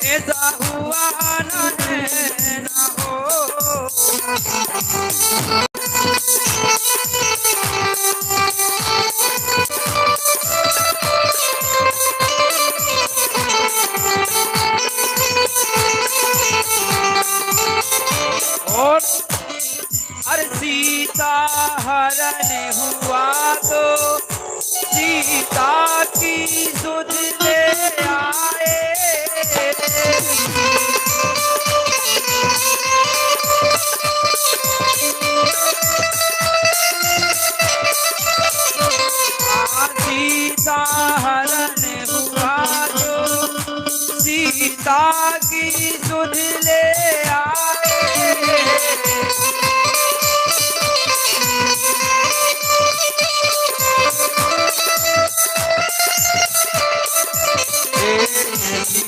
ऐसा हुआ न है न हो। और अरे सीता हरण हुआ तो सीता की सुध ले आए। सीता हरण हुआ तो सीता की सुध ले आए।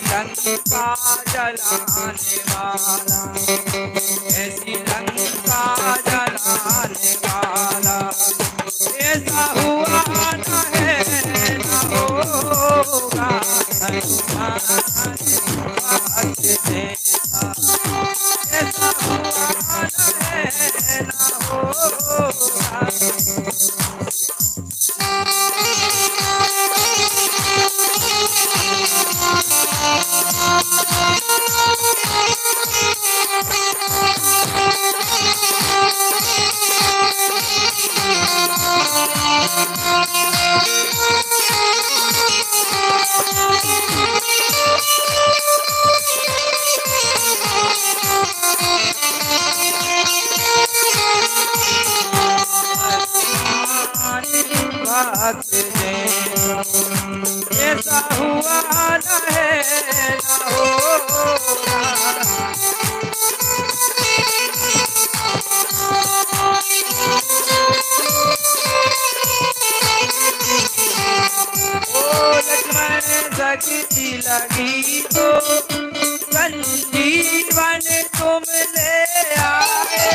लंका जलाने वाला, ऐसी लंका जलाने वाला, ऐसा हुआ न है न होगा। ऐसा हुआ न है न होगा। ऐसा हुआ न है न होगा। ओ लक्ष्मण शक्ति लगी तो संजीवन तुम ले आए।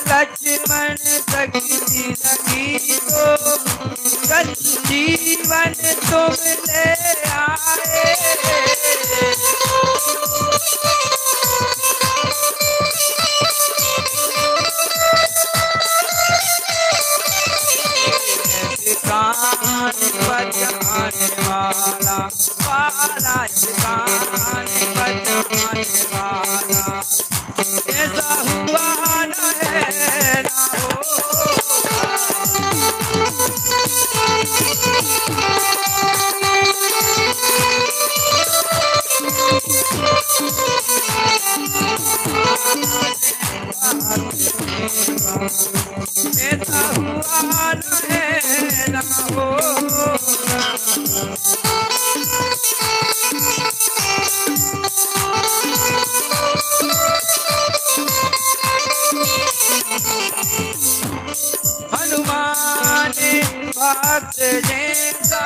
लक्ष्मण शक्ति लगी तो संजीवन तुम ले आए। कान बजाने वाला वाला, कान बजाने वाला, ऐसा हुआ न है न होगा। ऐसा हुआ न है न होगा। हनुमान भक्त जैसा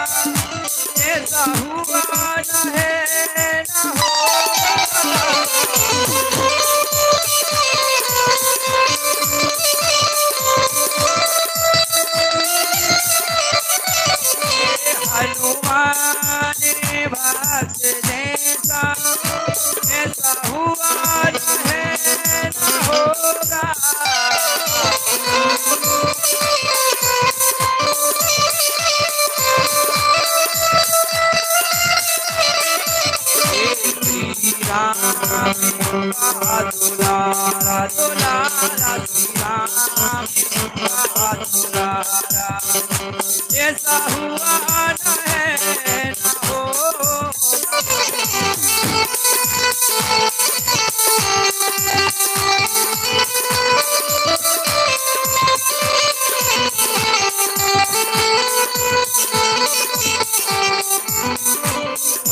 ऐसा हुआ न है न होगा। हनुमान भक्त जैसा ऐसा हुआ न है न होगा। श्री राम दुलारा दुलारा, श्री राम दुलारा, ऐसा हुआ न है न होगा।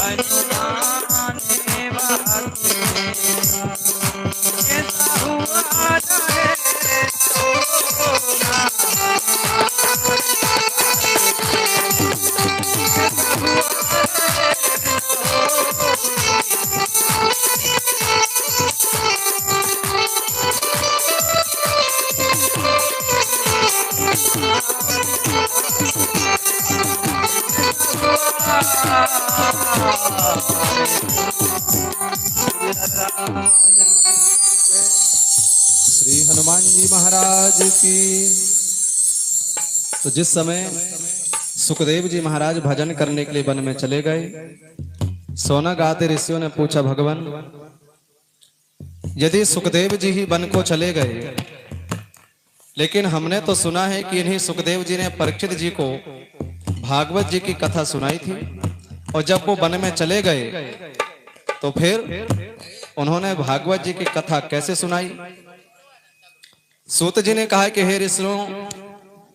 हनुमान भक्त ऐसा हुआ न है न होगा। श्री हनुमान जी महाराज की। तो जिस समय सुखदेव जी महाराज भजन करने के लिए वन में चले गए, सोनक आदि ऋषियों ने पूछा, भगवान यदि सुखदेव जी ही वन को चले गए, लेकिन हमने तो सुना है कि इन्हीं सुखदेव जी ने परीक्षित जी को भागवत जी की कथा सुनाई थी, और जब वो वन में चले गए तो फिर उन्होंने भागवत जी की कथा कैसे सुनाई। सूत जी ने कहा कि हे ऋषियों,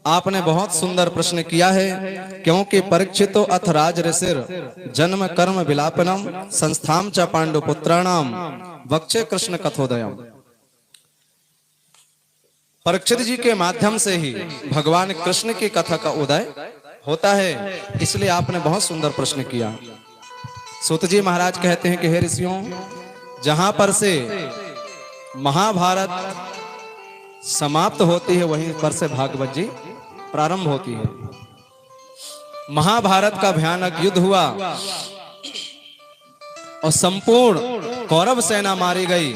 आपने बहुत सुंदर प्रश्न किया है, क्योंकि परीक्षितो अथ राज ऋषिर जन्म कर्म विलापनम संस्थाम च पांडु पुत्राणाम वक्षे कृष्ण कथोदयम। परीक्षित जी के माध्यम से ही भगवान कृष्ण की कथा का उदय होता है, इसलिए आपने बहुत सुंदर प्रश्न किया। सूत जी महाराज कहते हैं कि हे ऋषियों, जहां पर से महाभारत समाप्त होती है वहीं पर से भागवत जी प्रारंभ होती है। महाभारत का भयानक युद्ध हुआ और संपूर्ण कौरव सेना मारी गई।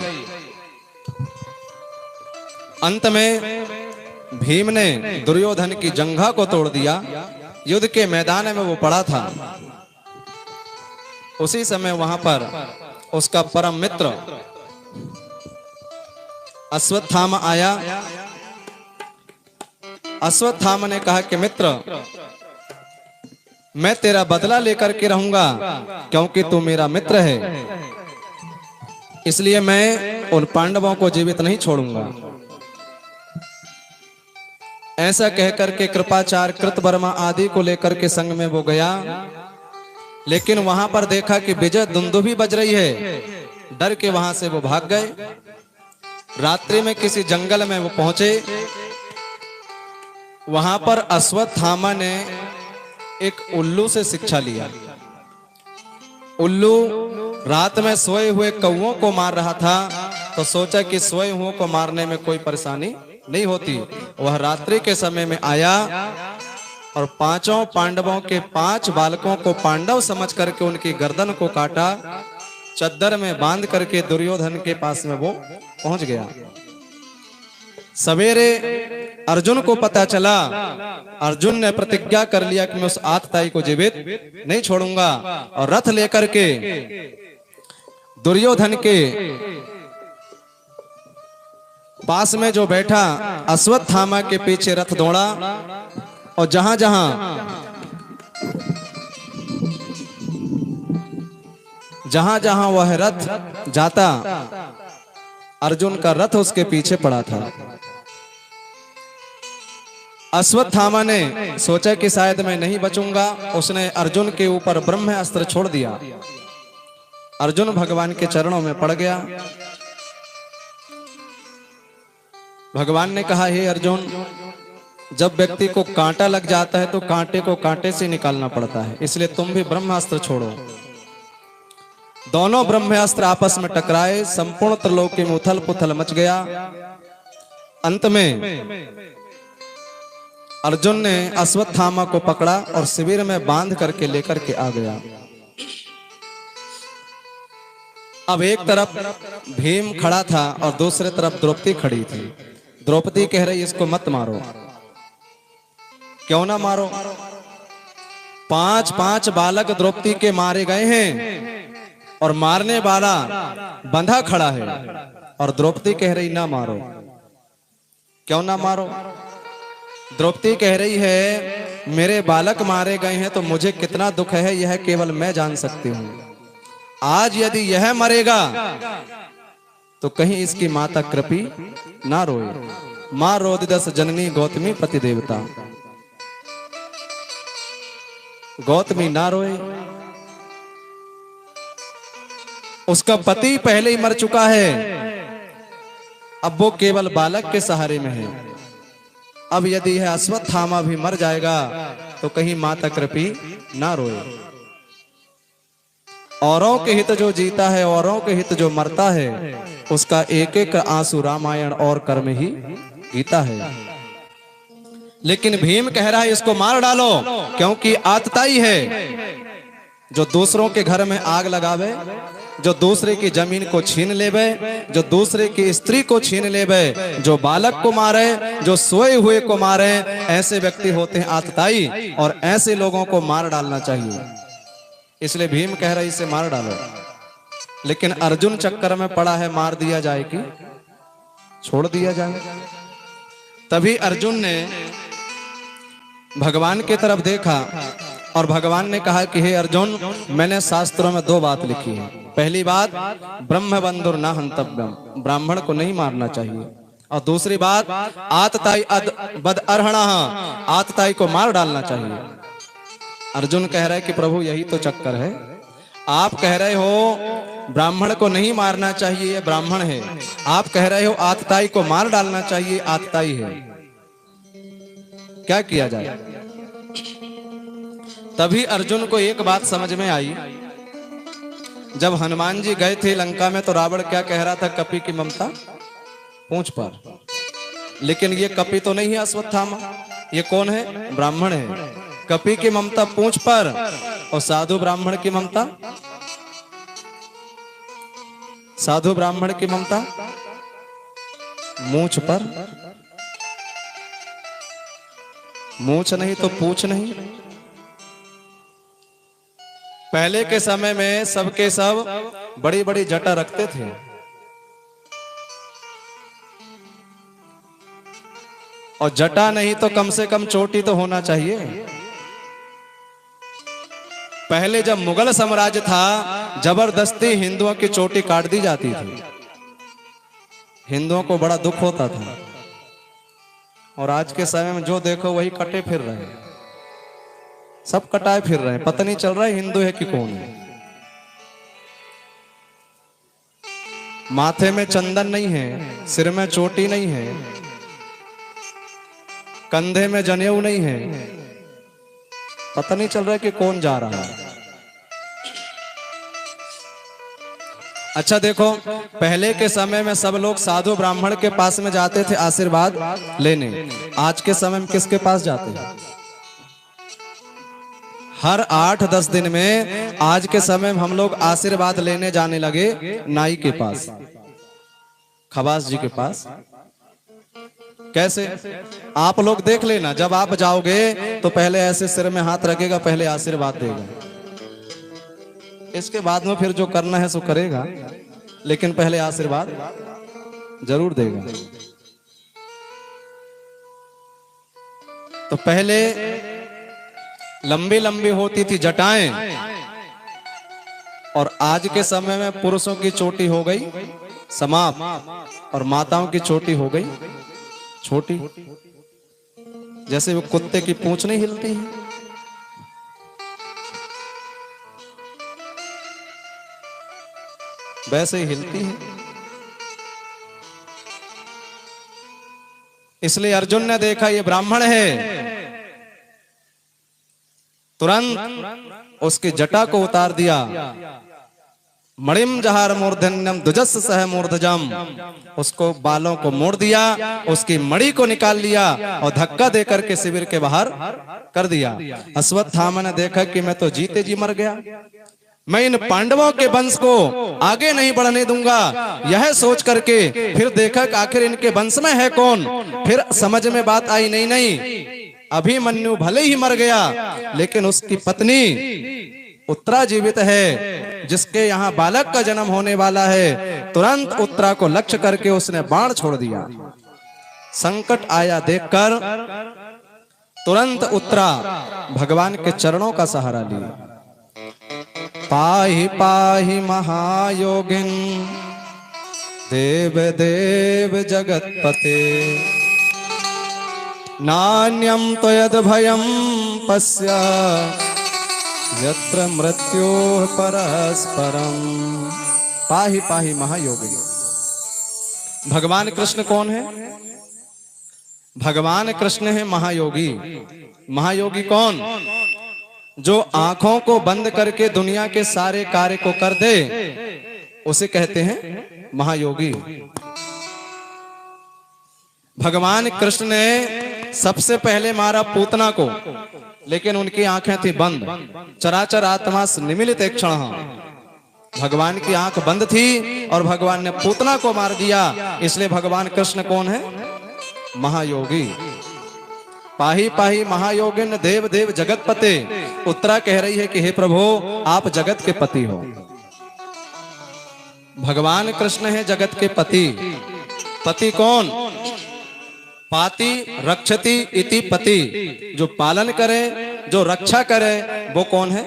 अंत में भीम ने दुर्योधन की जंघा को तोड़ दिया। युद्ध के मैदान में वो पड़ा था। उसी समय वहां पर उसका परम मित्र अश्वत्थामा आया। अश्वत्थामा ने कहा कि मित्र, मैं तेरा बदला लेकर के रहूंगा, क्योंकि तू मेरा मित्र है, इसलिए मैं उन पांडवों को जीवित नहीं छोड़ूंगा। ऐसा कहकर के कृपाचार्य कृतवर्मा आदि को लेकर के संग में वो गया, लेकिन वहां पर देखा कि विजय दुंदुभी बज रही है। डर के वहां से वो भाग गए। रात्रि में किसी जंगल में वो पहुंचे। वहां पर अश्वत्थामा ने एक उल्लू से शिक्षा लिया। उल्लू रात में सोए हुए कौओं को मार रहा था, तो सोचा कि सोए हुओं को मारने में कोई परेशानी नहीं होती। वह रात्रि के समय में आया और पांचों पांडवों के 5 बालकों को पांडव समझ करके उनकी गर्दन को काटा। चद्दर में बांध करके दुर्योधन के पास में वो पहुंच गया। सवेरे अर्जुन को पता चला। अर्जुन ने प्रतिज्ञा कर लिया कि मैं उस आतताई को जीवित नहीं छोड़ूंगा, और रथ लेकर के दुर्योधन के पास में जो बैठा अश्वत्थामा के पीछे रथ दौड़ा, और जहां जहां वह रथ जाता, अर्जुन का रथ उसके पीछे पड़ा था। अश्वत्थामा ने सोचा कि शायद मैं नहीं बचूंगा। उसने अर्जुन के ऊपर ब्रह्मास्त्र छोड़ दिया। अर्जुन भगवान के चरणों में पड़ गया। भगवान ने कहा, हे अर्जुन, जब व्यक्ति को कांटा लग जाता है तो कांटे को कांटे से निकालना पड़ता है, इसलिए तुम भी ब्रह्मास्त्र छोड़ो। दोनों ब्रह्मास्त्र आपस में टकराए। संपूर्ण त्रिलोकी में उथल पुथल मच गया। अंत में अर्जुन ने अश्वत्थामा को पकड़ा और शिविर में बांध करके लेकर के आ गया। अब एक तरफ भीम खड़ा था और दूसरे तरफ द्रौपदी खड़ी थी। द्रौपदी कह रही, इसको मत मारो। क्यों ना मारो? 5 बालक द्रौपदी के मारे गए हैं और मारने वाला बंधा खड़ा है, और द्रौपदी कह रही ना मारो। क्यों ना मारो? द्रौपदी कह रही है, मेरे बालक मारे गए हैं तो मुझे कितना दुख है यह केवल मैं जान सकती हूं। आज यदि यह मरेगा तो कहीं इसकी माता कृपी ना रोए। मां रोदिदस जननी गौतमी पति देवता। गौतमी ना रोए। उसका पति पहले ही मर चुका है। अब वो केवल बालक के सहारे में है। अब यदि यह अश्वत्थामा भी मर जाएगा तो कहीं माता कृपी ना रोए। औरों के हित जो जीता है, औरों के हित जो मरता है, उसका एक एक आंसू रामायण और कर्म ही गीता है। लेकिन भीम कह रहा है इसको मार डालो, क्योंकि आतताई है। जो दूसरों के घर में आग लगावे, जो दूसरे की जमीन को छीन लेवे, जो दूसरे की स्त्री को छीन लेवे, जो बालक को मारे, जो सोए हुए को मारे, ऐसे व्यक्ति होते हैं आतताई, और ऐसे लोगों को मार डालना चाहिए। इसलिए भीम कह रहे इसे मार डालो। लेकिन अर्जुन चक्कर में पड़ा है, मार दिया जाए कि छोड़ दिया जाए। तभी अर्जुन ने भगवान की तरफ देखा और भगवान ने कहा कि हे अर्जुन, मैंने शास्त्रों में दो बात लिखी है। पहली बात, ब्रह्म बंधुर न हंतव्यम, ब्राह्मण को नहीं मारना चाहिए। और दूसरी बात, आतताई बद अर्हणा, आतताई को मार डालना चाहिए। अर्जुन कह रहे कि प्रभु यही तो चक्कर है। आप कह रहे हो ब्राह्मण को नहीं मारना चाहिए, ये ब्राह्मण है। आप कह रहे हो आतताई को मार डालना चाहिए, आतताई है। क्या किया जाए? तभी अर्जुन को एक बात समझ में आई। जब हनुमान जी गए थे लंका में तो रावण क्या कह रहा था? कपि की ममता पूंछ पर। लेकिन ये कपि तो नहीं है अश्वत्थामा, ये कौन है? ब्राह्मण है। कपि की ममता पूंछ पर और साधु ब्राह्मण की ममता, साधु ब्राह्मण की ममता मूंछ पर। मूंछ नहीं तो पूछ नहीं। पहले के समय में सबके सब बड़ी बड़ी जटा रखते थे। और जटा नहीं तो कम से कम चोटी तो होना चाहिए। पहले जब मुगल साम्राज्य था, जबरदस्ती हिंदुओं की चोटी काट दी जाती थी। हिंदुओं को बड़ा दुख होता था। और आज के समय में जो देखो वही कटे फिर रहे हैं, सब कटाए फिर रहे हैं। पता नहीं चल रहा है हिंदू है कि कौन है। माथे में चंदन नहीं है, सिर में चोटी नहीं है, कंधे में जनेऊ नहीं है, पता नहीं चल रहा है कि कौन जा रहा है। अच्छा देखो, पहले के समय में सब लोग साधु ब्राह्मण के पास में जाते थे आशीर्वाद लेने। आज के समय में किसके पास जाते हैं? हर 8-10 दिन में आज के समय में हम लोग आशीर्वाद लेने जाने लगे नाई के पास, खवास जी के पास। कैसे? आप लोग देख लेना, जब आप जाओगे तो पहले ऐसे सिर में हाथ रखेगा, पहले आशीर्वाद देगा। इसके बाद में फिर जो करना है सो करेगा, लेकिन पहले आशीर्वाद जरूर देगा। तो पहले लंबी लंबी होती थी जटाएं, और आज के समय में पुरुषों की चोटी हो गई समाप्त और माताओं की चोटी हो गई छोटी। जैसे वो कुत्ते की पूंछ नहीं हिलती है, वैसे ही हिलती है। इसलिए अर्जुन ने देखा ये ब्राह्मण है, तुरंत उसकी जटा को उतार दिया। मणिम जहार मूर्धन्यम दुजस सह मूर्धजम, उसको बालों को मोड़ दिया, उसकी मणि को निकाल लिया और धक्का देकर के शिविर के बाहर कर दिया। अश्वत्थामा ने देखा कि मैं तो जीते जी मर गया, मैं इन पांडवों के वंश को आगे नहीं बढ़ने दूंगा। यह सोच करके फिर देखा कि आखिर इनके वंश में है कौन। फिर समझ में बात आई, नहीं, अभिमन्यु भले ही मर गया लेकिन उसकी पत्नी उत्तरा जीवित है, जिसके यहाँ बालक का जन्म होने वाला है। तुरंत उत्तरा को लक्ष्य करके उसने बाण छोड़ दिया। संकट आया देखकर तुरंत उत्तरा भगवान के चरणों का सहारा लिया। पाहि पाहि महायोगिन देव देव जगतपते, नान्यं त्वयद् भयं पश्य यत्र मृत्योः परस्परम। पाहि पाहि महायोगी। भगवान कृष्ण कौन है? भगवान कृष्ण है महायोगी। महायोगी कौन? जो आंखों को बंद करके दुनिया के सारे कार्य को कर दे, उसे कहते हैं महायोगी। भगवान कृष्ण ने सबसे पहले मारा पूतना को, लेकिन उनकी आंखें थी बंद। चराचर आत्मा से निमिलित एक क्षण। भगवान की आंख बंद थी और भगवान ने पूतना को मार दिया। इसलिए भगवान कृष्ण कौन है? महायोगी। पाही पाही महायोगिन देव देव जगतपते। उत्तरा कह रही है कि हे प्रभु, आप जगत के पति हो। भगवान कृष्ण है जगत के पति। पति कौन? पाति रक्षति इति पति। जो पालन करे, जो रक्षा करे, वो कौन है?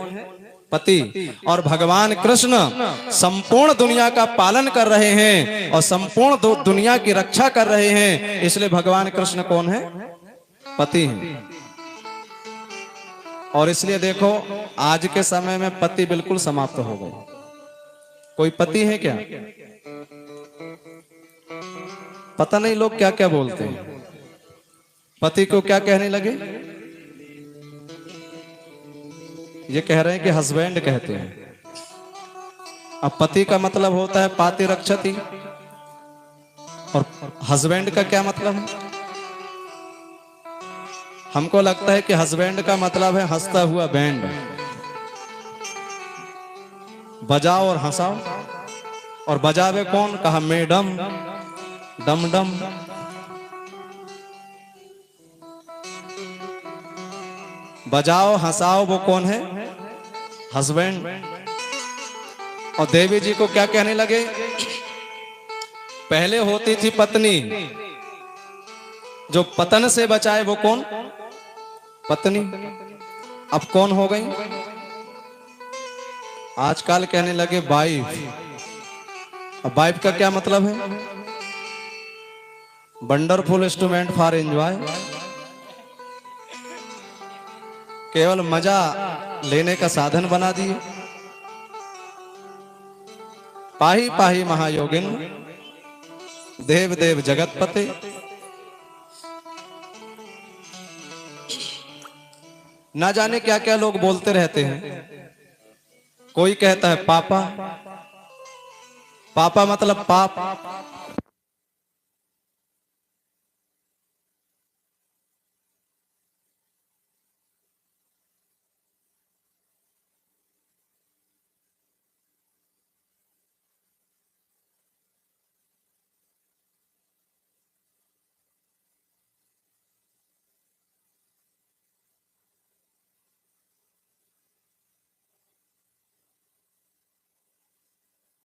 पति। और भगवान कृष्ण संपूर्ण दुनिया का पालन कर रहे हैं और संपूर्ण दुनिया की रक्षा कर रहे हैं। इसलिए भगवान कृष्ण कौन है? पति हैं। और इसलिए देखो, आज के समय में पति बिल्कुल समाप्त हो गए। कोई पति है क्या? पता नहीं लोग क्या क्या बोलते हैं। पति को क्या कहने लगे? ये कह रहे हैं कि हस्बैंड कहते हैं। अब पति का मतलब होता है पाति रक्षति, और हस्बैंड का क्या मतलब है? हमको लगता है कि हस्बैंड का मतलब है हंसता हुआ बैंड, बजाओ और हंसाओ। और बजावे कौन? कहा मैडम, डम डम। बजाओ हंसाओ, वो कौन है? हस्बैंड। और देवी जी को क्या कहने लगे? पहले होती थी पत्नी, जो पतन से बचाए वो कौन? पत्नी। अब कौन हो गई? आजकल कहने लगे वाइफ। अब वाइफ का क्या मतलब है? Wonderful instrument for enjoy. केवल मजा लेने का साधन बना दिए। पाही पाही महायोगिन देव देव जगतपते। ना जाने क्या क्या लोग बोलते रहते हैं। कोई कहता है पापा। पापा मतलब पाप।